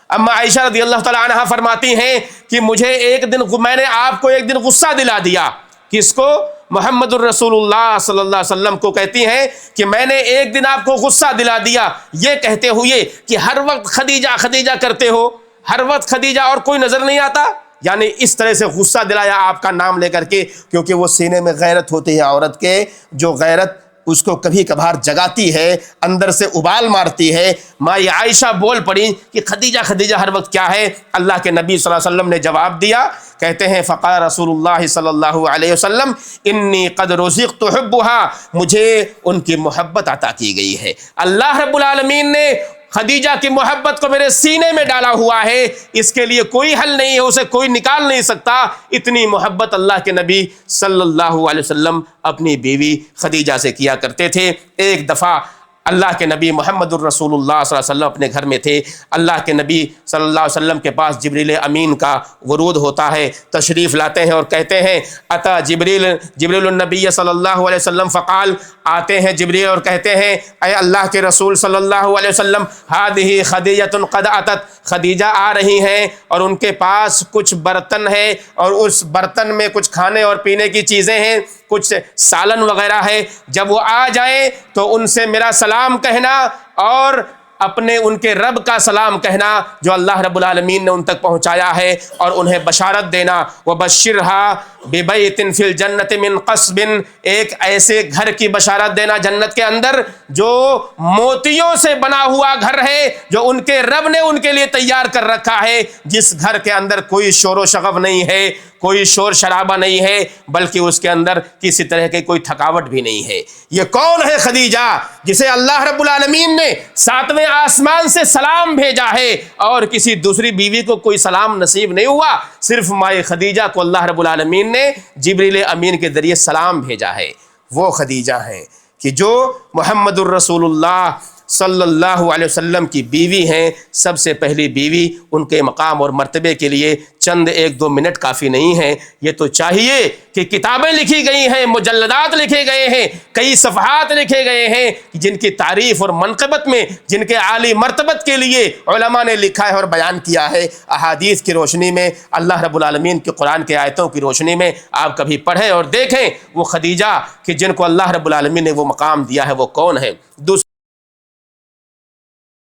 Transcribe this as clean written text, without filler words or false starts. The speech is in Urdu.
اما عائشہ رضی اللہ تعالی عنہا فرماتی ہیں کہ میں نے آپ کو ایک دن غصہ دلا دیا. کس کو؟ محمد الرسول اللہ صلی اللہ علیہ وسلم کو کہتی ہیں کہ میں نے ایک دن آپ کو غصہ دلا دیا یہ کہتے ہوئے کہ ہر وقت خدیجہ خدیجہ کرتے ہو، ہر وقت خدیجہ اور کوئی نظر نہیں آتا. یعنی اس طرح سے غصہ دلایا آپ کا نام لے کر کے، کیونکہ وہ سینے میں غیرت ہوتی ہے عورت کے، جو غیرت اس کو کبھی کبھار جگاتی ہے، اندر سے ابال مارتی ہے. ماں عائشہ بول پڑی کہ خدیجہ خدیجہ ہر وقت کیا ہے؟ اللہ کے نبی صلی اللہ علیہ وسلم نے جواب دیا، کہتے ہیں فقال رسول اللہ صلی اللہ علیہ وسلم انی قد رزقت حبها، مجھے ان کی محبت عطا کی گئی ہے. اللہ رب العالمین نے خدیجہ کی محبت کو میرے سینے میں ڈالا ہوا ہے، اس کے لیے کوئی حل نہیں ہے، اسے کوئی نکال نہیں سکتا. اتنی محبت اللہ کے نبی صلی اللہ علیہ وسلم اپنی بیوی خدیجہ سے کیا کرتے تھے. ایک دفعہ اللہ کے نبی محمد الرسول اللہ صلی اللہ علیہ وسلم اپنے گھر میں تھے. اللہ کے نبی صلی اللہ علیہ وسلم کے پاس جبریل امین کا ورود ہوتا ہے، تشریف لاتے ہیں اور کہتے ہیں اتا جبریل النبی صلی اللہ علیہ وسلم فقال، آتے ہیں جبریل اور کہتے ہیں اے اللہ کے رسول صلی اللہ علیہ وسلم ہذہ خدیجۃ قد اتت، خدیجہ آ رہی ہیں اور ان کے پاس کچھ برتن ہے اور اس برتن میں کچھ کھانے اور پینے کی چیزیں ہیں، کچھ سالن وغیرہ ہے. جب وہ آ جائیں تو ان سے میرا سلام کہنا اور اپنے ان کے رب کا سلام کہنا جو اللہ رب العالمین نے ان تک پہنچایا ہے، اور انہیں بشارت دینا وَبَشِّرْهَا بِبَيْتٍ فِي الْجَنَّةِ مِنْ قَصْبٍ، ایک ایسے گھر کی بشارت دینا جنت کے اندر جو موتیوں سے بنا ہوا گھر ہے، جو ان کے رب نے ان کے لیے تیار کر رکھا ہے، جس گھر کے اندر کوئی شور و شغب نہیں ہے، کوئی شور شرابہ نہیں ہے، بلکہ اس کے اندر کسی طرح کی کوئی تھکاوٹ بھی نہیں ہے. یہ کون ہے خدیجہ جسے اللہ رب العالمین نے 7ویں آسمان سے سلام بھیجا ہے اور کسی دوسری بیوی کو کوئی سلام نصیب نہیں ہوا؟ صرف مائے خدیجہ کو اللہ رب العالمین نے جبریل امین کے ذریعے سلام بھیجا ہے. وہ خدیجہ ہیں کہ جو محمد الرسول اللہ صلی اللہ علیہ وسلم کی بیوی ہیں، سب سے پہلی بیوی. ان کے مقام اور مرتبے کے لیے چند 1-2 منٹ کافی نہیں ہیں. یہ تو چاہیے کہ کتابیں لکھی گئی ہیں، مجلدات لکھے گئے ہیں، کئی صفحات لکھے گئے ہیں جن کی تعریف اور منقبت میں جن کے عالی مرتبت کے لیے علماء نے لکھا ہے اور بیان کیا ہے. احادیث کی روشنی میں، اللہ رب العالمین کے قرآن کے آیتوں کی روشنی میں آپ کبھی پڑھیں اور دیکھیں وہ خدیجہ کہ جن کو اللہ رب العالمین نے وہ مقام دیا ہے وہ کون ہے.